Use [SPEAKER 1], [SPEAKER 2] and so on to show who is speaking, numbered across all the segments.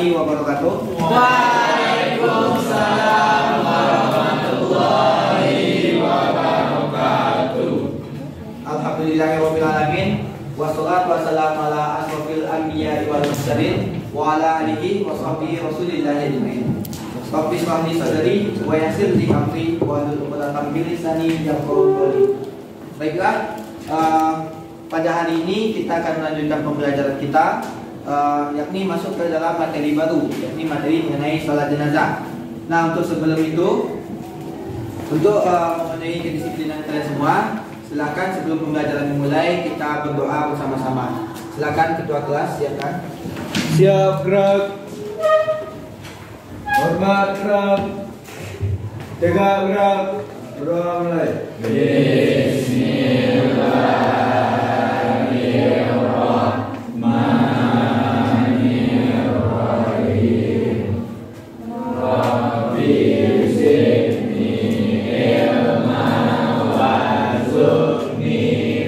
[SPEAKER 1] warahmatullahi wabarakatuh.
[SPEAKER 2] Waalaikumsalam warahmatullahi wabarakatuh.
[SPEAKER 1] Alhamdulillahirabbil alamin. Wassalatu wassalamu ala asrofil anbiya'i wal mursalin wa ala alihi wa sahbihi rasulillahi ajmain. Rabbi shrah li sadri wa yassir li amri wa hlul 'uqdatam min lisani yafqahu qawli. Baiklah, pada hari ini kita akan melanjutkan pembelajaran kita, yakni masuk ke dalam materi baru, yakni materi mengenai salat jenazah. Nah, untuk sebelum itu, untuk memenuhi kedisiplinan kalian semua, silakan sebelum pembelajaran dimulai kita berdoa bersama-sama. Silakan ketua kelas, siapkan.
[SPEAKER 3] Siap gerak. Hormat gerak. Tegak gerak. Berdoa mulai. Bismillahirrahmanirrahim. Rabbi zidni ilman warzuqni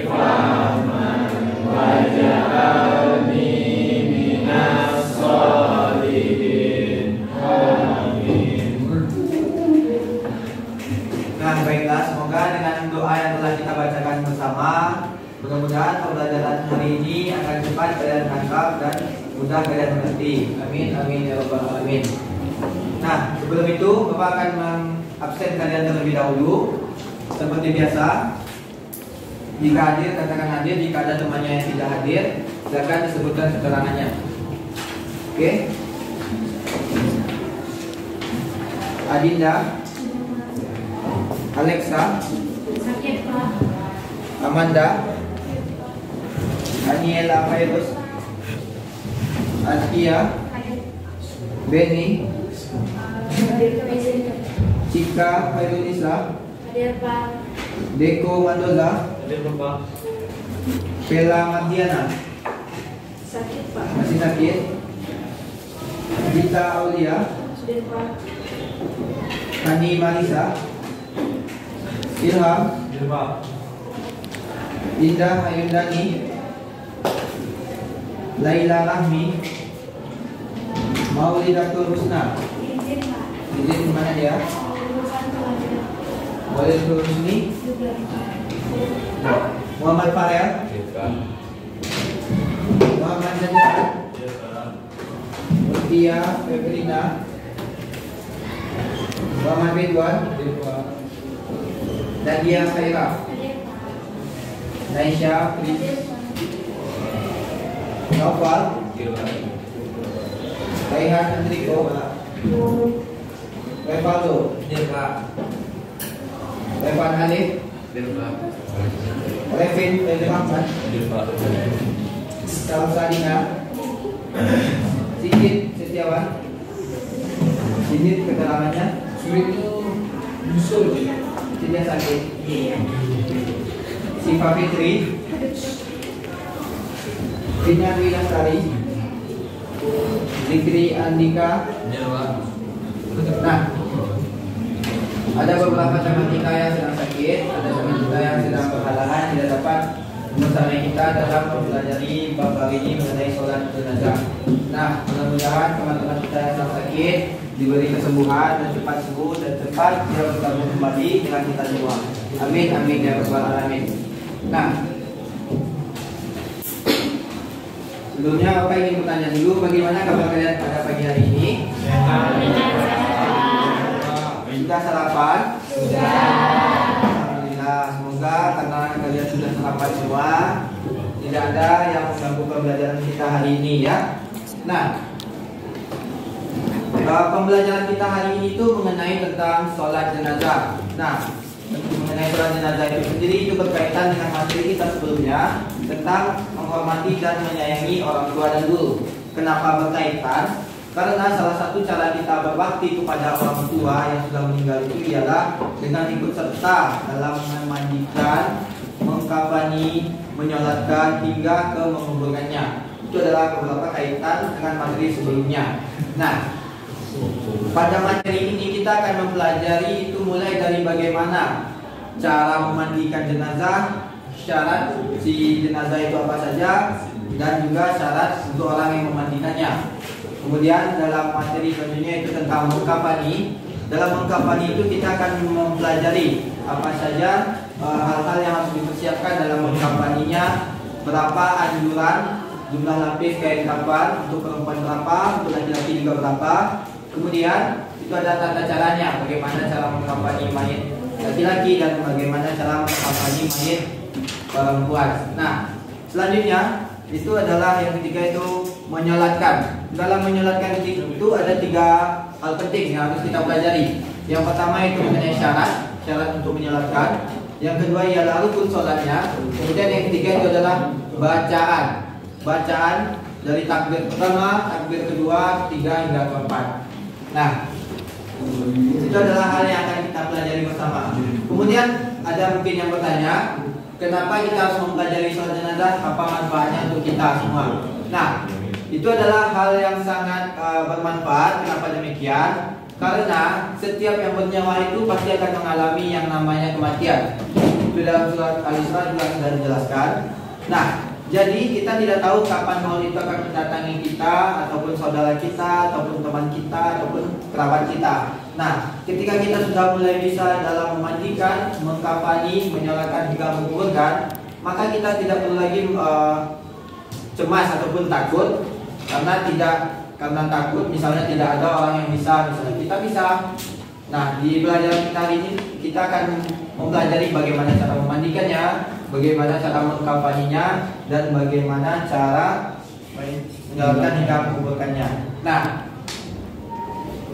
[SPEAKER 3] fahman waj'alni minas sholihin. Amin.
[SPEAKER 1] Nah, baiklah, semoga dengan doa yang telah kita bacakan bersama, mudah-mudahan pembelajaran hari ini akan cepat kalian tangkap dan mudah kalian mengerti. Amin, amin ya rabbal alamin. Nah, sebelum itu Bapak akan mengabsen kalian terlebih dahulu. Seperti biasa, jika hadir katakan hadir, jika ada temannya yang tidak hadir, silakan disebutkan keterangannya. Oke? Adinda, Alexa,
[SPEAKER 4] Sakit, Pak.
[SPEAKER 1] Amanda, Daniela Fairuz, Askia, Benny, Cika Fairunisa,
[SPEAKER 4] Hadir, Pak.
[SPEAKER 1] Deko Mandoza,
[SPEAKER 3] Hadir Bapak.
[SPEAKER 1] Bella Mardiana,
[SPEAKER 4] Sakit, Pak.
[SPEAKER 1] masih sakit, Gita Aulia,
[SPEAKER 4] Hadir, Pak.
[SPEAKER 1] Hani Marisa, Ilham,
[SPEAKER 3] Hadir Pak.
[SPEAKER 1] Indah Ayundani, Laila Rahmi, Maulidatul Husna.
[SPEAKER 4] Izin, Pak.
[SPEAKER 1] Izin kemana dia?
[SPEAKER 4] Urusan keluarga.
[SPEAKER 1] Boleh turun sini.
[SPEAKER 4] Juga, Pak.
[SPEAKER 1] Muhammad Farel, Muhammad Najat, Mutia Febrina, Muhammad Ridwan, Nadia Khairah,
[SPEAKER 4] Hadir, Pak.
[SPEAKER 1] Naisha Fris,
[SPEAKER 4] Hadir, Pak.
[SPEAKER 1] Naufal, Raihan Andriko, Revaldo, Revan Hanif, Revin Febri Ahmad, Salsadina, Sigit Setiawan, Sigit keterangannya, tidak sakit. Siva Fitri, Vina Dwi Lestari, Zikri Andika. Nah, ada beberapa teman kita yang sedang sakit, ada teman kita yang sedang berhalangan tidak dapat bersama kita dalam mempelajari bab hari ini mengenai sholat jenazah. Nah, mudah-mudahan teman-teman kita yang sedang sakit diberi kesembuhan dan cepat sembuh dan cepat dia bergabung kembali dengan kita semua. Amin, amin ya rabbal alamin. Nah, sebelumnya Bapak ingin bertanya dulu, bagaimana kabar kalian pada pagi hari ini? Sudah sarapan? Alhamdulillah, semoga karena kalian sudah sarapan semua, tidak ada yang mengganggu pembelajaran kita hari ini ya. Nah, pembelajaran kita hari ini itu mengenai tentang sholat jenazah. Nah, mengenai sholat jenazah itu sendiri itu berkaitan dengan materi kita sebelumnya tentang menghormati dan menyayangi orang tua dan guru. Kenapa berkaitan? Karena salah satu cara kita berbakti kepada orang tua yang sudah meninggal itu ialah dengan ikut serta dalam memandikan, mengkafani, menyolatkan hingga ke menguburkannya. Itu adalah beberapa kaitan dengan materi sebelumnya. Nah, pada materi ini kita akan mempelajari itu mulai dari bagaimana cara memandikan jenazah, syarat si jenazah itu apa saja, dan juga syarat untuk orang yang memandikannya. Kemudian dalam materi selanjutnya itu tentang mengkafani. Dalam mengkafani itu kita akan mempelajari apa saja hal-hal yang harus dipersiapkan dalam mengkafaninya, berapa anjuran jumlah lapis kain kafan untuk perempuan berapa, untuk laki-laki juga berapa. Kemudian itu ada tata caranya, bagaimana cara mengkafani mayit laki-laki dan bagaimana cara mengkafani mayit perempuan. Nah, selanjutnya itu adalah yang ketiga itu menyolatkan. Dalam menyolatkan itu ada 3 hal penting yang harus kita pelajari. Yang pertama itu mengenai syarat untuk menyolatkan. Yang kedua ialah rukun sholatnya. Kemudian yang ketiga itu adalah bacaan dari takbir pertama, takbir kedua, ketiga hingga keempat. Nah, itu adalah hal yang akan kita pelajari bersama. Kemudian ada mungkin yang bertanya, kenapa kita harus mempelajari sholat jenazah? Apa manfaatnya untuk kita semua? Nah, itu adalah hal yang sangat bermanfaat. Kenapa demikian? Karena setiap yang bernyawa itu pasti akan mengalami yang namanya kematian. Itu dalam surat Al-Isra juga sudah dijelaskan. Nah, jadi kita tidak tahu kapan maut itu akan mendatangi kita, ataupun saudara kita, ataupun teman kita, ataupun kerabat kita. Nah, ketika kita sudah mulai bisa dalam memandikan, mengkafani, menyalakan hingga menguburkan, maka kita tidak perlu lagi cemas ataupun takut. Karena takut misalnya tidak ada orang yang bisa, misalnya kita bisa. Nah, di pelajaran kita hari ini kita akan mempelajari bagaimana cara memandikannya, bagaimana cara mengkafaninya, dan bagaimana cara menjalankan hingga menguburkannya. Nah,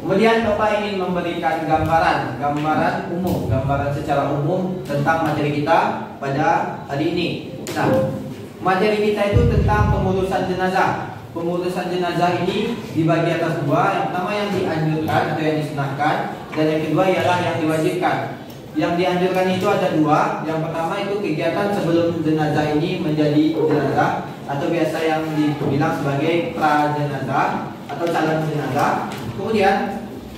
[SPEAKER 1] kemudian Bapak ingin memberikan gambaran umum, gambaran secara umum tentang materi kita pada hari ini. Nah, materi kita itu tentang pengurusan jenazah. Pengurusan jenazah ini dibagi atas 2. Yang pertama yang dianjurkan atau yang disunahkan, dan yang kedua ialah yang diwajibkan. Yang dianjurkan itu ada 2. Yang pertama itu kegiatan sebelum jenazah ini menjadi jenazah, atau biasa yang dibilang sebagai pra-jenazah atau calon jenazah. Kemudian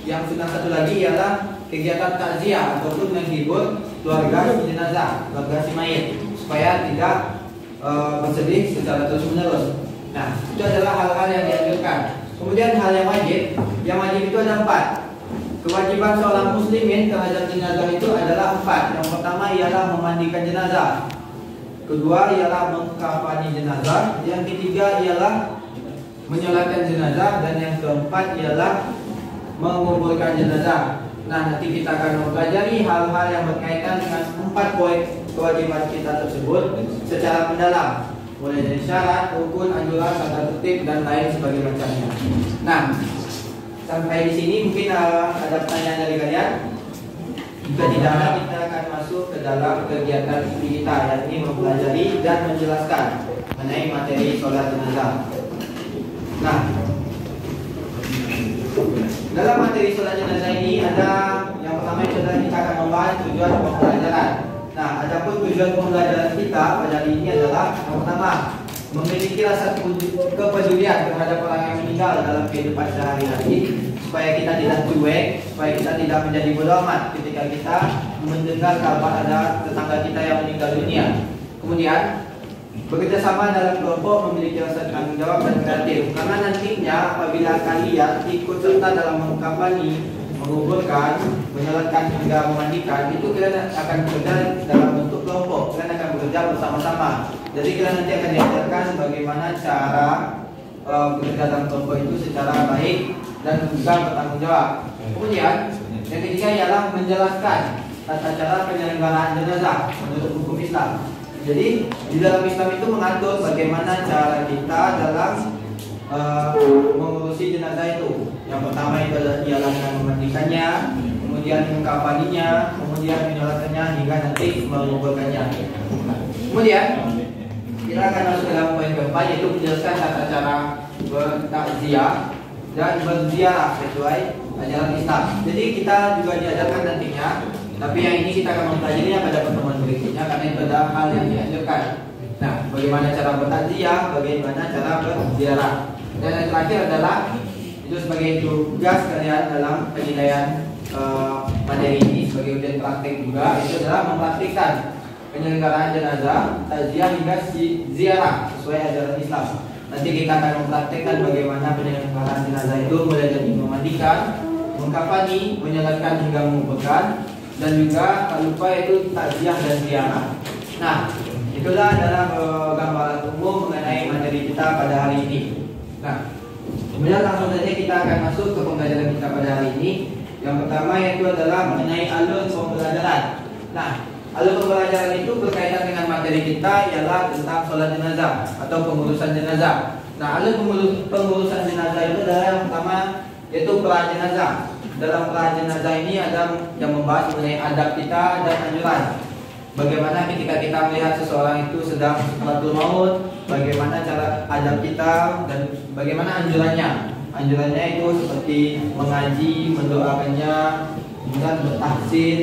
[SPEAKER 1] yang sunnah satu lagi ialah kegiatan takziah ataupun menghibur keluarga si jenazah, keluarga si mayit, supaya tidak bersedih secara terus-menerus. Nah, itu adalah hal-hal yang dianjurkan. Kemudian hal yang wajib itu ada 4. Kewajiban seorang muslimin terhadap jenazah itu adalah 4. Yang pertama ialah memandikan jenazah. Kedua ialah mengkafani jenazah. Yang ketiga ialah menyolatkan jenazah, dan yang keempat ialah menguburkan jenazah. Nah, nanti kita akan mempelajari hal-hal yang berkaitan dengan 4 poin kewajiban kita tersebut secara mendalam, mulai dari syarat, rukun, anjuran, tata tertib, dan lain sebagainya macamnya. Nah, sampai di sini mungkin ada pertanyaan dari kalian. Jika tidak ada, kita akan masuk ke dalam kegiatan inti kita, yakni mempelajari dan menjelaskan mengenai materi sholat jenazah. Nah, dalam materi sholat jenazah ini ada yang pertama itu adalah kita akan membahas tujuan pembelajaran. Nah, adapun tujuan pembelajaran kita pada hari ini adalah yang pertama, memiliki rasa kepedulian terhadap orang yang meninggal dalam kehidupan sehari-hari, supaya kita tidak cuek, supaya kita tidak menjadi bodoh amat ketika kita mendengar kabar ada tetangga kita yang meninggal dunia. Kemudian bekerjasama dalam kelompok, memiliki rasa tanggung jawab dan kreatif, karena nantinya apabila kalian ikut serta dalam mengkafani, menguburkan, menyolatkan hingga memandikan, itu kalian akan bekerja dalam bentuk kelompok, kalian akan bekerja bersama-sama. Jadi kalian nanti akan diajarkan bagaimana cara bekerja dalam kelompok itu secara baik dan juga bertanggung jawab. Kemudian yang ketiga ialah menjelaskan tata cara penyelenggaraan jenazah menurut hukum Islam. Jadi di dalam Islam itu mengatur bagaimana cara kita dalam mengurusi jenazah itu. Yang pertama itu ialah dengan memandikannya, kemudian mengkafaninya, kemudian menyolatkannya hingga nanti menguburkannya. Kemudian kita akan masuk ke dalam poin keempat, yaitu menjelaskan tata cara bertakziah dan berziarah sesuai ajaran Islam. Jadi kita juga diajarkan nantinya, tapi yang ini kita akan mempelajarinya pada pertemuan berikutnya karena itu adalah hal yang dianjurkan. Nah, bagaimana cara bertakziah, bagaimana cara berziarah. Dan yang terakhir adalah itu sebagai tugas kalian dalam penilaian materi ini sebagai ujian praktik juga, itu adalah mempraktikkan penyelenggaraan jenazah, takziah hingga ziarah sesuai ajaran Islam. Nanti kita akan mempraktekkan bagaimana penyelenggaraan jenazah itu mulai dari memandikan, mengkafani, menyolatkan hingga menguburkan, dan juga tak lupa yaitu takziah dan ziarah. Nah, itulah adalah gambaran umum mengenai materi kita pada hari ini. Nah, kemudian langsung saja kita akan masuk ke pembelajaran kita pada hari ini. Yang pertama yaitu adalah mengenai alur pembelajaran. Nah, alur pembelajaran itu berkaitan dengan materi kita ialah tentang sholat jenazah atau pengurusan jenazah. Nah, alur pengurusan jenazah itu adalah yang pertama yaitu prajenazah. Dalam prajenazah ini ada yang membahas mengenai adab kita dan anjuran. Bagaimana ketika kita melihat seseorang itu sedang sakaratul maut, bagaimana cara adab kita dan bagaimana anjurannya. Anjurannya itu seperti mengaji, mendoakannya, kemudian bertahsin.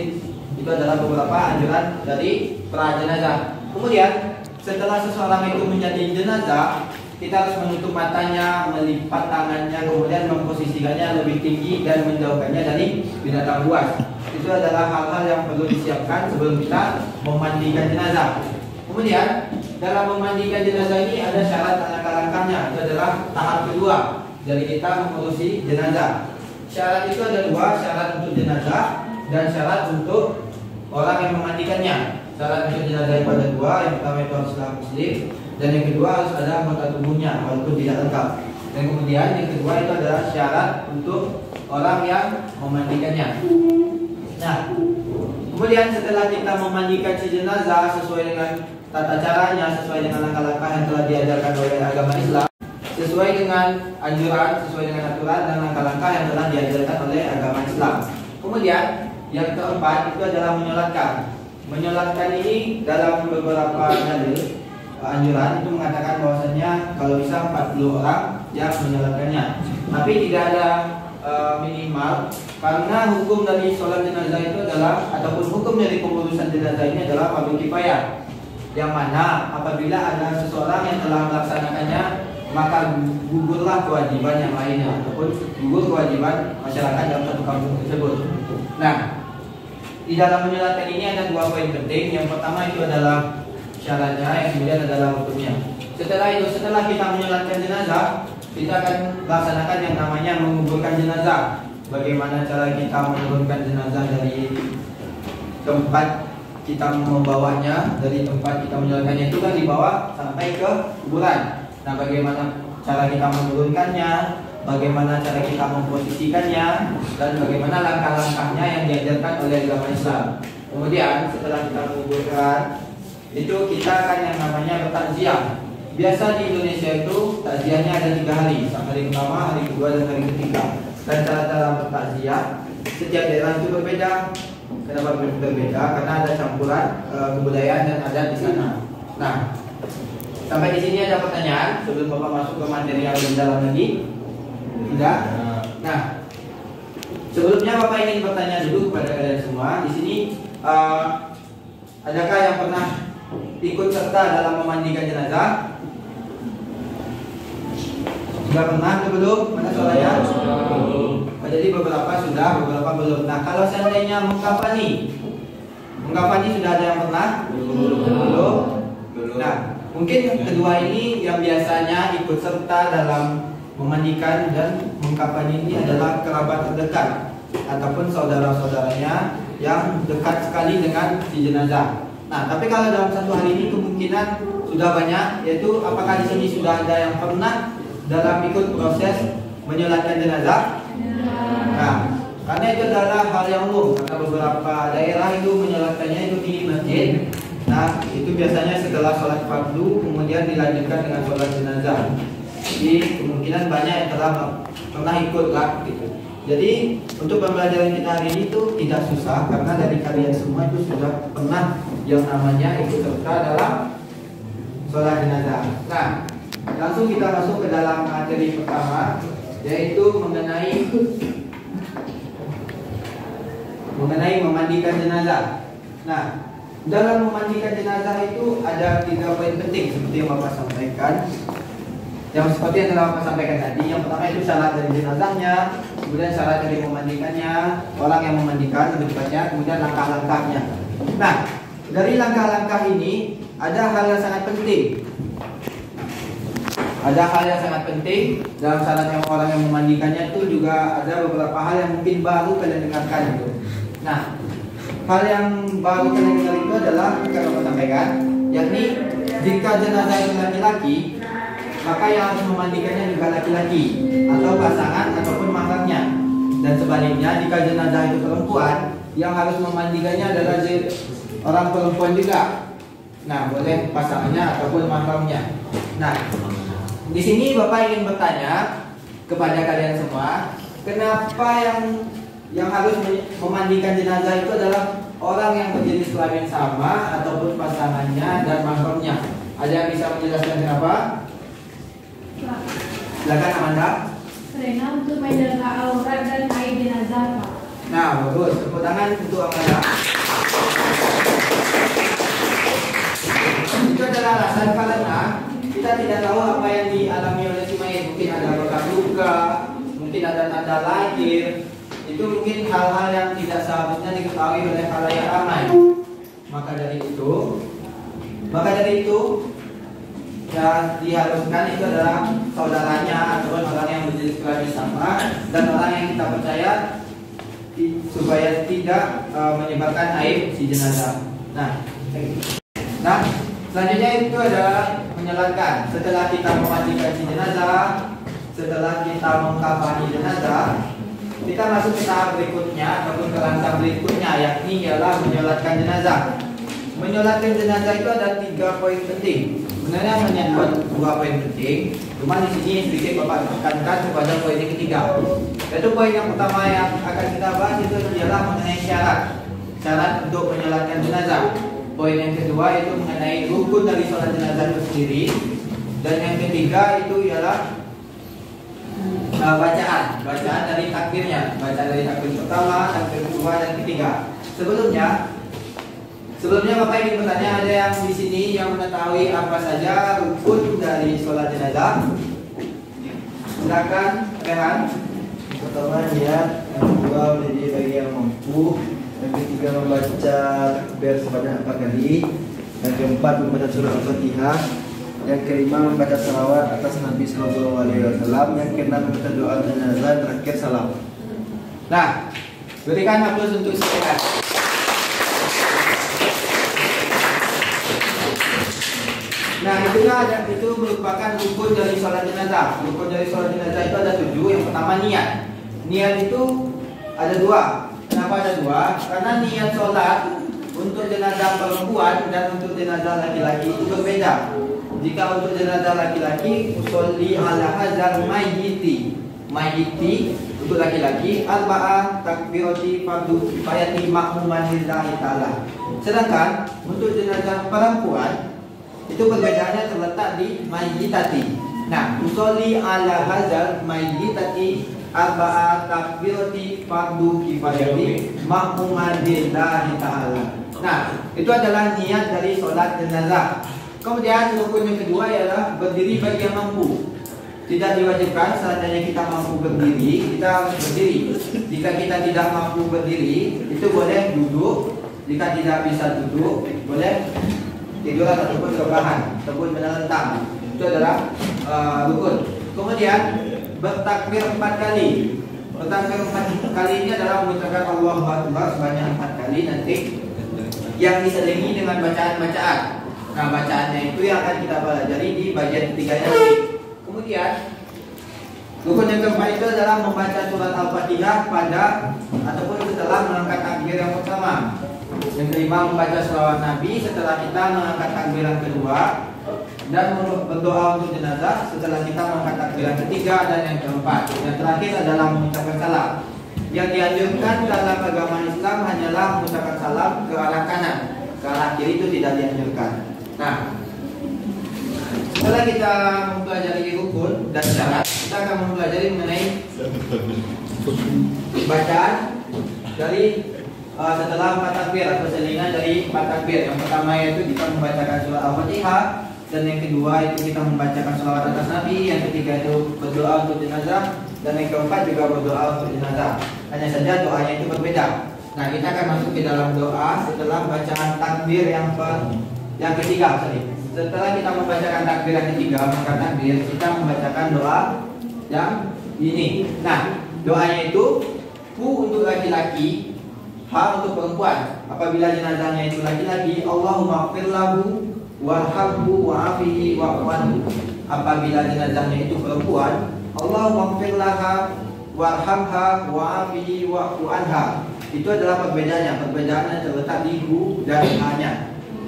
[SPEAKER 1] Itu adalah beberapa anjuran dari prajenazah. Kemudian setelah seseorang itu menjadi jenazah, kita harus menutup matanya, melipat tangannya, kemudian memposisikannya lebih tinggi dan menjauhkannya dari binatang buas. Itu adalah hal-hal yang perlu disiapkan sebelum kita memandikan jenazah. Kemudian dalam memandikan jenazah ini ada syarat langkah-langkahnya. Itu adalah tahap kedua dari kita mengurusi jenazah. Syarat itu ada dua, syarat untuk jenazah dan syarat untuk orang yang memandikannya. Syarat untuk jenazah itu ada dua, yang pertama itu haruslah muslim, dan yang kedua harus ada anggota tubuhnya walaupun tidak lengkap. Dan kemudian yang kedua itu adalah syarat untuk orang yang memandikannya. Nah, kemudian setelah kita memandikan si jenazah sesuai dengan tata caranya, sesuai dengan langkah-langkah yang telah diajarkan oleh agama Islam, sesuai dengan anjuran, sesuai dengan aturan dan langkah-langkah yang telah diajarkan oleh agama Islam. Kemudian yang keempat itu adalah menyolatkan. Menyolatkan ini dalam beberapa dalil anjuran itu mengatakan bahwasanya kalau bisa 40 orang yang menyolatkannya. Tapi tidak ada minimal, karena hukum dari sholat jenazah itu adalah ataupun hukum dari pengurusan jenazah ini adalah fardhu kifayah. Yang mana apabila ada seseorang yang telah melaksanakannya, maka gugurlah kewajiban yang lainnya ataupun gugur kewajiban masyarakat dalam satu kampung tersebut. Nah, di dalam menyolatkan ini ada dua poin penting. Yang pertama itu adalah syaratnya, yang kemudian adalah hukumnya. Setelah itu, setelah kita menyolatkan jenazah, kita akan laksanakan yang namanya menguburkan jenazah. Bagaimana cara kita menurunkan jenazah dari tempat kita membawanya, dari tempat kita menyolatkannya itu kan dibawa sampai ke kuburan. Nah, bagaimana cara kita menurunkannya, bagaimana cara kita memposisikannya, dan bagaimana langkah-langkahnya yang diajarkan oleh agama Islam. Kemudian setelah kita menguburkan, itu kita akan yang namanya bertakziah. Biasa di Indonesia itu takziahnya ada 3 hari, hari pertama, hari kedua, dan hari ketiga. Dan cara-cara bertakziah setiap daerah itu berbeda. Kenapa berbeda? Karena ada campuran kebudayaan dan adat di sana. Nah, sampai di sini ada pertanyaan sebelum Bapak masuk ke materi yang lebih dalam lagi? Tidak? Nah, sebelumnya Bapak ingin bertanya dulu kepada kalian semua. Di sini adakah yang pernah ikut serta dalam memandikan jenazah? Sudah pernah atau belum? Mana soalnya? Jadi beberapa sudah, beberapa belum. Nah, kalau seandainya mengkafani sudah ada yang pernah? Belum. Nah, mungkin kedua ini yang biasanya ikut serta dalam memandikan dan mengkafani ini adalah kerabat terdekat ataupun saudara-saudaranya yang dekat sekali dengan si jenazah. Nah, tapi kalau dalam satu hari ini kemungkinan sudah banyak, yaitu apakah di sini sudah ada yang pernah dalam ikut proses menyolatkan jenazah? Nah, karena itu adalah hal yang umum, karena beberapa daerah itu menyolatkannya itu di masjid. Nah, itu biasanya setelah sholat fardu kemudian dilanjutkan dengan sholat jenazah. Jadi kemungkinan banyak yang telah pernah ikut lah gitu. Jadi untuk pembelajaran kita hari ini itu tidak susah karena dari kalian semua itu sudah pernah yang namanya ikut serta dalam sholat jenazah. Nah, langsung kita masuk ke dalam materi pertama, yaitu mengenai memandikan jenazah. Nah, dalam memandikan jenazah itu ada 3 poin penting seperti yang Bapak sampaikan. Yang seperti yang telah Bapak sampaikan tadi, yang pertama itu syarat dari jenazahnya, kemudian syarat dari memandikannya, orang yang memandikan lebih tepatnya, kemudian langkah-langkahnya. Nah, dari langkah-langkah ini ada hal yang sangat penting. Ada hal yang sangat penting dalam syaratnya orang yang memandikannya itu juga ada beberapa hal yang mungkin baru kalian dengarkan itu. Nah, hal yang baru kalian dengar itu adalah yang saya sampaikan, yakni jika jenazah itu laki-laki, maka yang harus memandikannya juga laki-laki atau pasangan ataupun mahramnya. Dan sebaliknya jika jenazah itu perempuan, yang harus memandikannya adalah orang perempuan juga. Nah, boleh pasangannya ataupun mahramnya. Nah, di sini Bapak ingin bertanya kepada kalian semua, kenapa yang harus memandikan jenazah itu adalah orang yang berjenis kelamin sama ataupun pasangannya dan mahramnya? Ada yang bisa menjelaskan kenapa? Silakan Amanda.
[SPEAKER 4] Karena untuk menjaga aurat dan aib jenazah, Pak.
[SPEAKER 1] Nah, bagus. Tepuk tangan untuk Amanda. Itu adalah alasan karena kita tidak tahu apa yang dialami oleh si mayit. Mungkin ada bekas luka, mungkin ada tanda lahir. Itu mungkin hal-hal yang tidak seharusnya diketahui oleh khalayak ramai. Maka dari itu yang diharuskan itu adalah saudaranya ataupun orang yang berjenis kelamin sama dan orang yang kita percaya supaya tidak menyebabkan aib si jenazah. Nah, selanjutnya itu adalah menyolatkan. Setelah kita memandikan si jenazah, setelah kita mengkafani jenazah, kita masuk ke tahap berikutnya ataupun ke langkah berikutnya, yakni ialah menyolatkan jenazah. Menyolatkan jenazah itu ada 3 poin penting. Sebenarnya menyebut 2 poin penting, cuma di sini sedikit Bapak tekankan kepada poin yang ketiga. Yaitu poin yang pertama yang akan kita bahas itu ialah mengenai syarat untuk menyolatkan jenazah. Poin yang kedua itu mengenai rukun dari sholat jenazah itu sendiri, dan yang ketiga itu ialah bacaan dari takbirnya, bacaan dari takbir pertama, takbir kedua dan ketiga. Sebelumnya Bapak ingin bertanya, ada yang di sini yang mengetahui apa saja rukun dari sholat jenazah? Silakan, Rehan.
[SPEAKER 3] Pertama niat, yang kedua menjadi bagi yang mampu, yang ketiga membaca takbir sebanyak 4 kali, yang keempat membaca surah Al-Fatihah, yang kelima membaca salawat atas Nabi Sallallahu Alaihi Wasallam, yang keenam membaca doa jenazah, terakhir salam.
[SPEAKER 1] Nah, berikan aplaus untuk mereka. Nah, itu merupakan rukun dari sholat jenazah. Rukun dari sholat jenazah itu ada 7. Yang pertama niat. Niat itu ada 2. Kenapa ada 2? Karena niat sholat untuk jenazah perempuan dan untuk jenazah laki-laki itu berbeda. Jika untuk jenazah laki-laki, usolli ala hadzal mayyiti. Mayyiti untuk laki-laki, arba'ah takbirati fardu kifayati ma'muman lillahi ta'ala. Sedangkan untuk jenazah perempuan itu perbedaannya terletak di mayyitati. Nah, usolli ala hadzal mayyitati arba'ah takbirati fardu kifayati ma'muman lillahi ta'ala. Nah, itu adalah niat dari sholat jenazah. Kemudian rukun yang kedua ialah berdiri bagi yang mampu. Tidak diwajibkan seandainya kita mampu berdiri, kita harus berdiri. Jika kita tidak mampu berdiri, itu boleh duduk. Jika tidak bisa duduk, boleh tidur ataupun rebahan ataupun menentang. Itu adalah rukun. Kemudian bertakbir 4 kali. Bertakbir 4 kali ini adalah mengucapkan Allahu Akbar sebanyak 4 kali nanti, yang diselingi dengan bacaan-bacaan. Nah, bacaannya itu yang akan kita pelajari di bagian ketiganya nanti. Kemudian rukun yang keempat itu adalah membaca surat Al-Fatihah pada ataupun setelah mengangkat takbir yang pertama. Yang kelima membaca selawat Nabi setelah kita mengangkat takbir yang kedua, dan berdoa untuk jenazah setelah kita mengangkat takbir yang ketiga dan yang keempat. Yang terakhir adalah mengucapkan salam. Yang dianjurkan dalam agama Islam hanyalah mengucapkan salam ke arah kanan, ke arah kiri itu tidak dianjurkan. Nah, setelah kita mempelajari rukun dan syarat, kita akan mempelajari mengenai bacaan dari setelah 4 takbir atau selingan dari 4 takbir. Yang pertama yaitu kita membacakan surah Al-Fatihah, dan yang kedua itu kita membacakan shalawat atas Nabi, yang ketiga itu berdoa untuk jenazah, dan yang keempat juga berdoa untuk jenazah. Hanya saja doanya itu berbeda. Nah, kita akan masuk ke dalam doa setelah bacaan takbir yang ketiga. setelah kita membacakan takbir yang ketiga, maka takbir kita membacakan doa yang ini. Nah, doanya itu ku untuk laki-laki, ha untuk perempuan. Apabila jenazahnya itu laki-laki, Allahumma ighfir lahu warhamhu wa'afihi wa'fu anhu. Apabila jenazahnya itu perempuan, Allahumma ighfir laha warhamha wa'afihi wa'fu anha. Itu adalah perbedaannya. Perbedaannya terletak di hu dan ha-nya.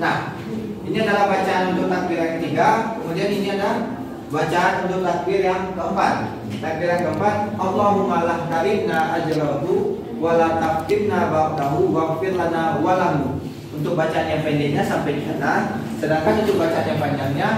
[SPEAKER 1] Nah, ini adalah bacaan untuk takbir yang ketiga. Kemudian ini ada bacaan untuk takbir yang keempat. Takbir yang keempat, Allahumma la karimna ajrahu wa la taqtimna ba'dahu waghfir lana wa lahu. Untuk bacaan yang pendeknya sampai di sana. Sedangkan untuk bacaan yang panjangnya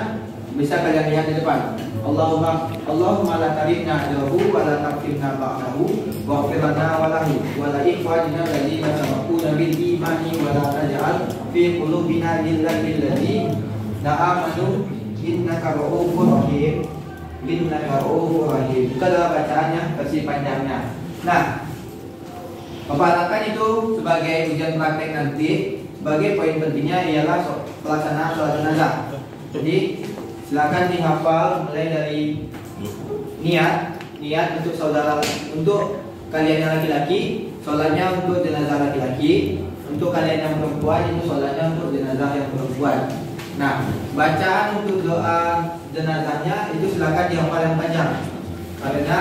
[SPEAKER 1] bisa kalian lihat di depan. Allahumma la karimna ajrahu wa la taqtimna ba'dahu waghfir lana wa lahu wa la ikhwanina alladziina sabaquna bil imani wa la taj'al fi qulubina ghillan lil ladzina amanu innaka ra'ufur rahim. Innaka ra'ufur rahim. Itu adalah bacaannya versi panjangnya. Nah, Bapak katakan itu sebagai ujian praktek nanti. Sebagai poin pentingnya ialah pelaksanaan sholat jenazah. Jadi silakan dihafal mulai dari niat untuk saudara, untuk kalian yang laki-laki sholatnya untuk jenazah laki-laki, untuk kalian yang perempuan itu sholatnya untuk jenazah yang perempuan. Nah, bacaan untuk doa jenazahnya itu silakan dihafal yang panjang, karena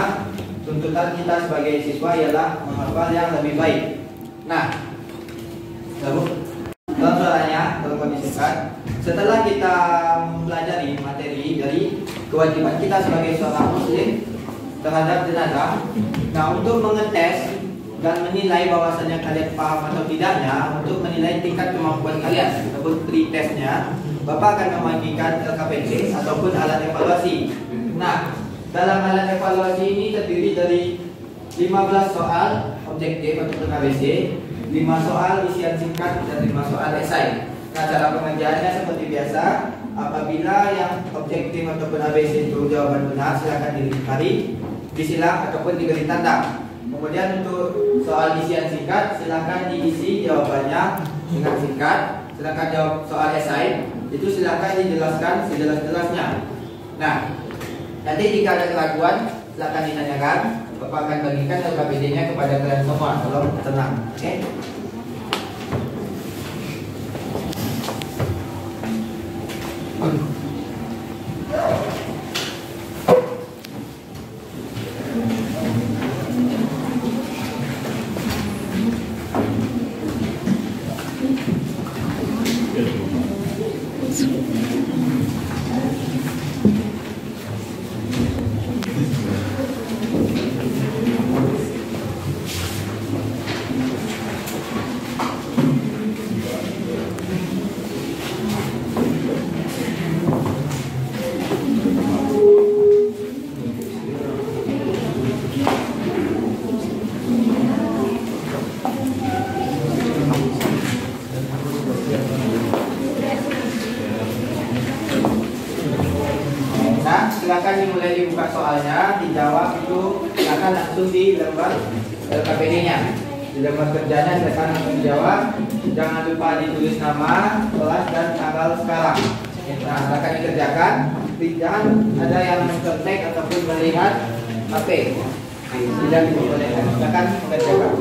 [SPEAKER 1] tuntutan kita sebagai siswa ialah menghafal yang lebih baik. Nah, lalu dalam soalnya, dalam kondisi setelah kita mempelajari materi dari kewajiban kita sebagai seorang muslim terhadap jenazah, nah untuk mengetes dan menilai bahwasannya kalian paham atau tidaknya, untuk menilai tingkat kemampuan kalian ataupun pretestnya, Bapak akan membagikan LKPC ataupun alat evaluasi. Nah, dalam alat evaluasi ini terdiri dari 15 soal objektif ataupun ABC, 5 soal isian singkat dan 5 soal esai. Nah, cara pengerjaannya seperti biasa. Apabila yang objektif ataupun ABC itu jawaban benar, silakan dilingkari, disilang ataupun diberi tanda. Kemudian untuk soal isian singkat, silakan diisi jawabannya dengan singkat. Sedangkan jawab soal esai itu silakan dijelaskan sejelas-jelasnya. Nah, nanti jika ada keraguan, silakan ditanyakan. Bapak akan bagikan LKPD-nya kepada kalian semua. Tolong tenang, oke? Silakan dimulai dibuka soalnya, dijawab itu silakan langsung di lembar LKPD-nya. Di lembar kerjanya silakan langsung dijawab. Jangan lupa ditulis nama, kelas dan tanggal sekarang. Nah, silakan dikerjakan. Jangan ada yang mencontek ataupun melihat HP. Tidak diperbolehkan. Silakan mengerjakan.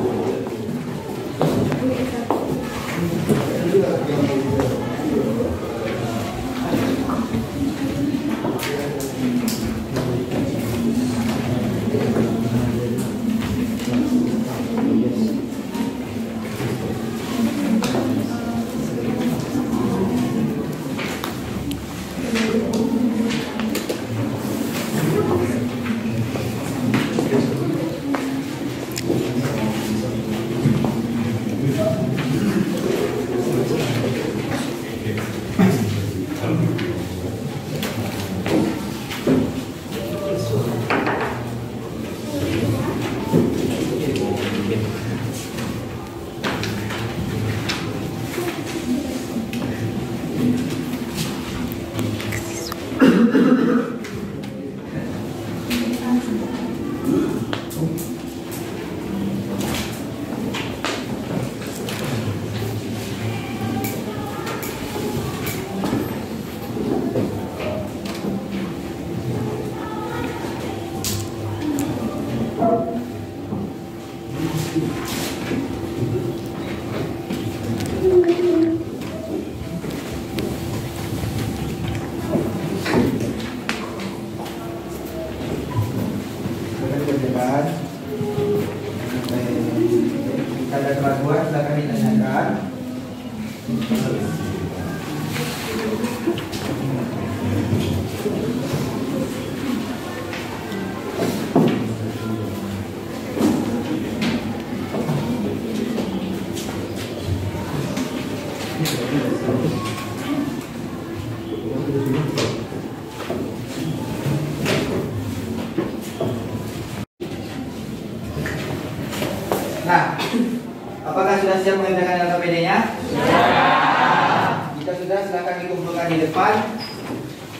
[SPEAKER 1] sudah, silakan dikumpulkan di depan.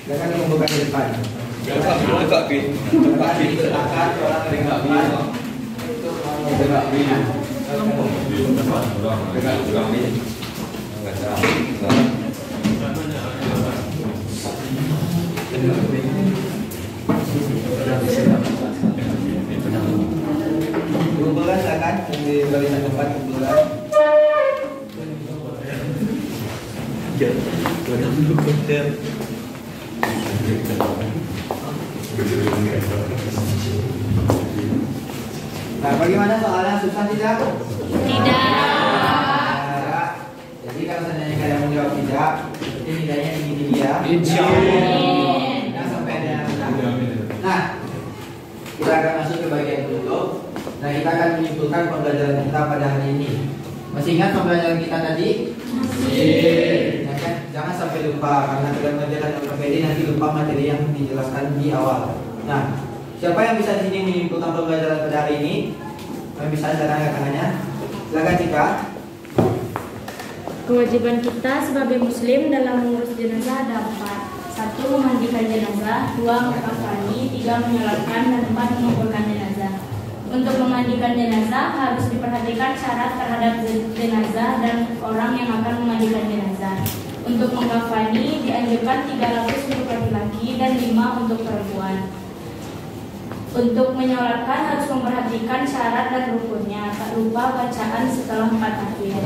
[SPEAKER 1] Silakan dikumpulkan di depan.
[SPEAKER 2] Dekat bin.
[SPEAKER 1] Silakan diletakkan orang di depan untuk
[SPEAKER 2] Dekat bin.
[SPEAKER 1] mengumpulkan.
[SPEAKER 2] Dekat bin.
[SPEAKER 1] Kumpulkan silakan di barisan depan kumpulkan. Nah, bagaimana soalnya, susah tidak? Tidak. Jadi kalau seandainya kalian menjawab tidak, ini nilainya tinggi-tinggi ya. Nah, sampai ada yang benar. Nah, kita akan masuk ke bagian penutup. Nah, kita akan menyimpulkan pembelajaran kita pada hari ini. Masih ingat pembelajaran kita tadi? Ya kan? Jangan sampai lupa, karena dalam pembelajaran LKPD nanti lupa materi yang dijelaskan di awal. Nah, siapa yang bisa di sini menyimpulkan pembelajaran pada hari ini? Yang bisa angkat tangannya? Silakan Cika.
[SPEAKER 5] Kewajiban kita sebagai muslim dalam mengurus jenazah ada 4. 1. Memandikan jenazah, 2. Mengkafani, 3. menyolatkan, dan 4. mengumpulkan jenazah. Untuk memandikan jenazah harus diperhatikan syarat terhadap jenazah dan orang yang akan memandikan jenazah. Untuk mengkafani dianjurkan 3 lapis untuk laki-laki dan 5 untuk perempuan. Untuk menyolatkan harus memperhatikan syarat dan rukunnya, tak lupa bacaan setelah 4 akhir.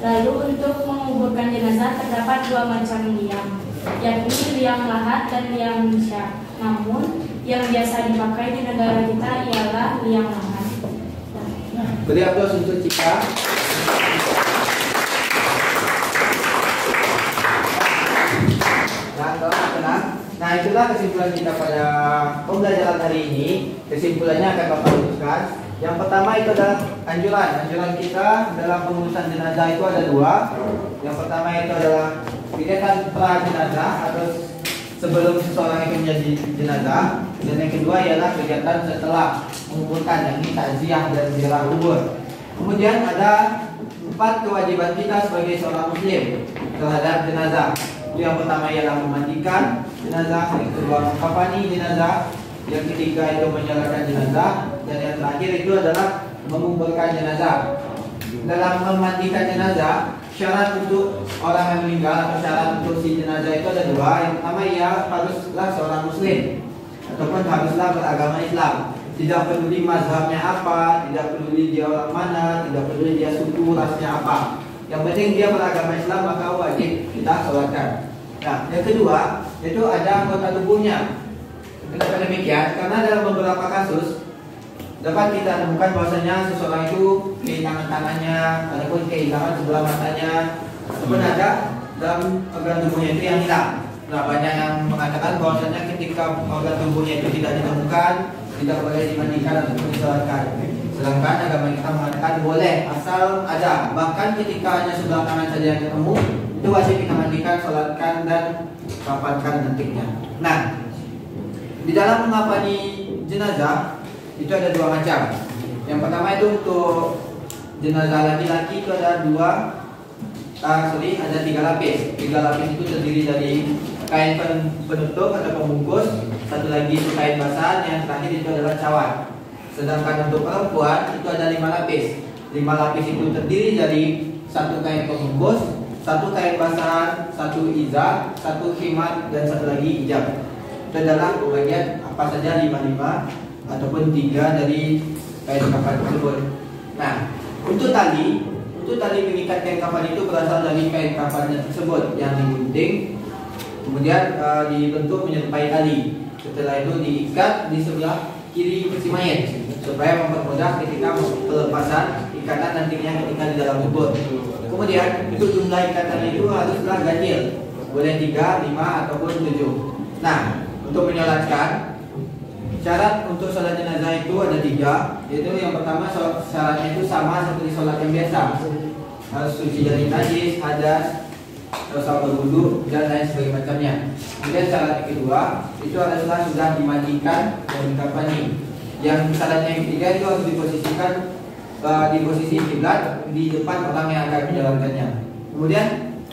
[SPEAKER 5] Lalu untuk menguburkan jenazah terdapat 2 macam liang, yakni liang lahat dan liang syak. Namun yang biasa dipakai di negara kita ialah liang lahat.
[SPEAKER 1] Beri aplaus untuk Cika. Tenang. Nah, itulah kesimpulan kita pada pembelajaran hari ini. Kesimpulannya akan Bapak luruskan. Yang pertama itu adalah anjuran. Anjuran kita dalam pengurusan jenazah itu ada 2. Yang pertama itu adalah kegiatan pra jenazah atau sebelum seseorang itu menjadi jenazah. Dan yang kedua ialah kegiatan setelah menguburkan, yakni takziah dan ziarah kubur. Kemudian ada 4 kewajiban kita sebagai seorang muslim terhadap jenazah. Yang pertama ialah memandikan jenazah, yang kedua mengkafani jenazah, yang ketiga itu menyolatkan jenazah, dan yang terakhir itu adalah menguburkan jenazah. Dalam memandikan jenazah, syarat untuk orang yang meninggal atau syarat untuk si jenazah itu ada 2. Yang pertama, ia haruslah seorang muslim ataupun haruslah beragama Islam. Tidak peduli mazhabnya apa, tidak peduli dia orang mana, tidak peduli dia suku rasnya apa. Yang penting dia beragama Islam, maka wajib kita sholatkan. Nah, yang kedua itu ada anggota tubuhnya. Kenapa demikian? Karena dalam beberapa kasus dapat kita temukan bahwasanya seseorang itu kehilangan tangannya, ataupun kehilangan sebelah matanya, ataupun ada dalam organ tubuhnya itu yang hilang. Nah, banyak yang mengatakan bahwasanya ketika organ tubuhnya itu tidak ditemukan, tidak boleh dimandikan ataupun disolatkan. Sedangkan agama kita mengatakan boleh asal ada. Bahkan ketika hanya sebelah tangan saja yang ketemu, itu wajib kita mandikan, sholatkan dan kafankan nantinya. Nah, di dalam mengkafani jenazah itu ada 2 macam. Yang pertama itu untuk jenazah laki-laki itu ada 3 lapis. 3 lapis itu terdiri dari kain penutup atau pembungkus, satu lagi itu kain basah, yang terakhir itu adalah cawan. Sedangkan untuk perempuan itu ada 5 lapis. 5 lapis itu terdiri dari 1 kain pembungkus, 1 kain basahan, 1 izar, 1 khimar, dan 1 lagi hijab. Itu adalah bagian apa saja 5 ataupun 3 dari kain kafan tersebut. Nah, untuk tali pengikat kain kafan itu berasal dari kain kafannya tersebut yang digunting, kemudian dibentuk menyerupai tali. Setelah itu diikat di sebelah kiri kursi mayat supaya mempermudah ketika pelepasan ikatan nantinya ketika di dalam kubur. Kemudian untuk jumlah ikatan itu haruslah ganjil, boleh 3, 5 ataupun 7. Nah, untuk menyolatkan, syarat untuk sholat jenazah itu ada 3, yaitu yang pertama syaratnya itu sama seperti sholat yang biasa, harus suci dari najis, hadas, dosa berwudu dan lain sebagainya macamnya. Kemudian syarat yang kedua itu adalah sudah dimandikan dan dikafani. Yang syarat yang ketiga itu harus diposisikan di posisi kiblat di depan orang yang akan menjalankannya. Kemudian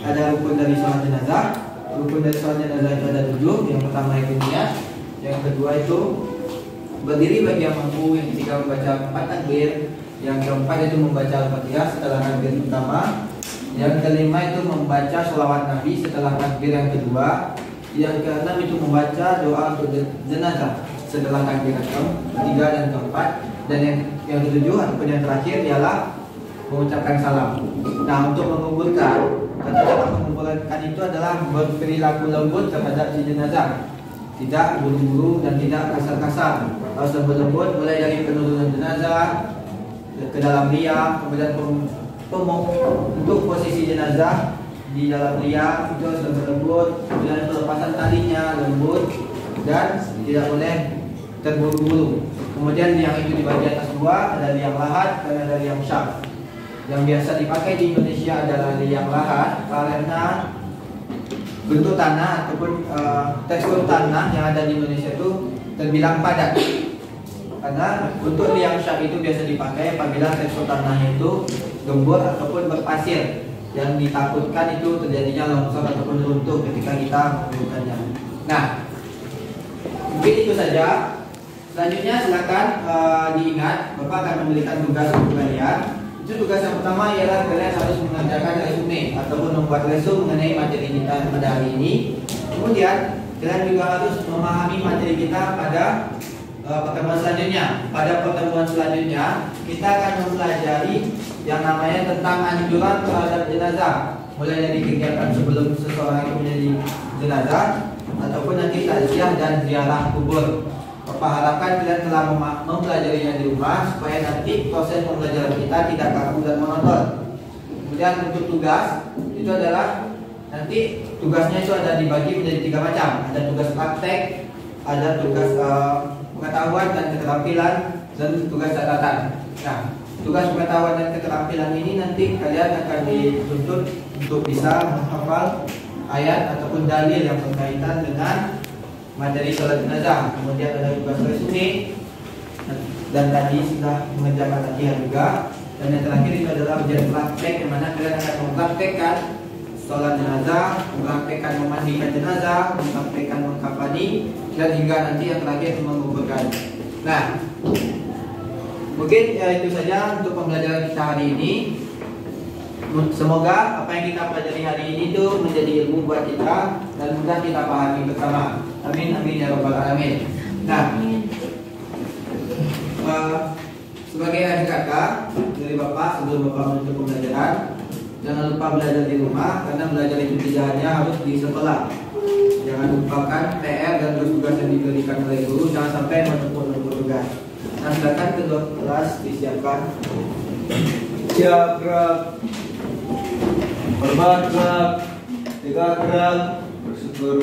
[SPEAKER 1] ada rukun dari sholat jenazah. Rukun dari sholat jenazah itu ada 7. Yang pertama itu niat, yang kedua itu berdiri bagi yang mampu, yang ketiga membaca 4 takbir, yang keempat itu membaca Al-Fatihah setelah takbir pertama, yang kelima itu membaca sholawat Nabi setelah takbir yang kedua, yang keenam itu membaca doa untuk jenazah setelah takbir ketiga dan keempat, dan yang ketujuh ataupun yang terakhir ialah mengucapkan salam. Nah, untuk menguburkan, kata cara menguburkan itu adalah berperilaku lembut terhadap si jenazah, tidak buru-buru dan tidak kasar-kasar. Harus lembut-lembut, mulai dari penurunan jenazah ke dalam liang, kemudian untuk posisi jenazah di dalam liang itu harus lembut, kemudian pelepasan talinya lembut dan tidak boleh terburu-buru. Kemudian liang itu dibagi atas 2, ada liang lahat dan ada liang syaf. Yang biasa dipakai di Indonesia adalah liang lahat karena bentuk tanah ataupun tekstur tanah yang ada di Indonesia itu terbilang padat. Karena untuk liang syaf itu biasa dipakai apabila tekstur tanahnya itu gembur ataupun berpasir, yang ditakutkan itu terjadinya longsor ataupun runtuh ketika kita menguburkannya. Nah, mungkin itu saja. Selanjutnya silakan diingat, Bapak akan memberikan tugas untuk kalian. Itu tugas yang pertama ialah kalian harus mengerjakan resume ataupun membuat resume mengenai materi kita pada hari ini. Kemudian kalian juga harus memahami materi kita pada pertemuan selanjutnya. Pada pertemuan selanjutnya kita akan mempelajari yang namanya tentang anjuran terhadap jenazah, mulai dari kegiatan sebelum seseorang itu menjadi jenazah ataupun nanti takziah dan ziarah kubur. Bapak harapkan kalian telah mempelajarinya di rumah supaya nanti proses pembelajaran kita tidak kaku dan monoton. Kemudian untuk tugas itu adalah nanti tugasnya itu ada dibagi menjadi 3 macam. Ada tugas praktek, ada tugas pengetahuan dan keterampilan, dan tugas catatan. Nah, tugas pengetahuan dan keterampilan ini nanti kalian akan dituntut untuk bisa menghafal ayat ataupun dalil yang berkaitan dengan materi sholat jenazah. Kemudian ada tugas resume, dan tadi sudah mengerjakan latihan juga. Dan yang terakhir itu adalah ujian praktek, yang mana kalian akan mempraktekkan sholat jenazah, mempraktekkan memandikan jenazah, mempraktekkan mengkafani, dan hingga nanti yang terakhir menguburkan. Nah, mungkin itu saja untuk pembelajaran kita hari ini. Semoga apa yang kita pelajari hari ini itu menjadi ilmu buat kita dan mudah kita pahami bersama. Amin, amin ya rabbal alamin. Nah, sebagai akhir kata dari Bapak sebelum Bapak menutup pembelajaran, jangan lupa belajar di rumah, karena belajar itu tidak hanya harus di sekolah. Jangan lupakan PR dan tugas yang diberikan oleh guru, jangan sampai menumpuk tugas. Nah, silakan kedua kelas disiapkan.
[SPEAKER 3] Siap gerak. Hormat gerak. Tegak gerak. Bersyukur.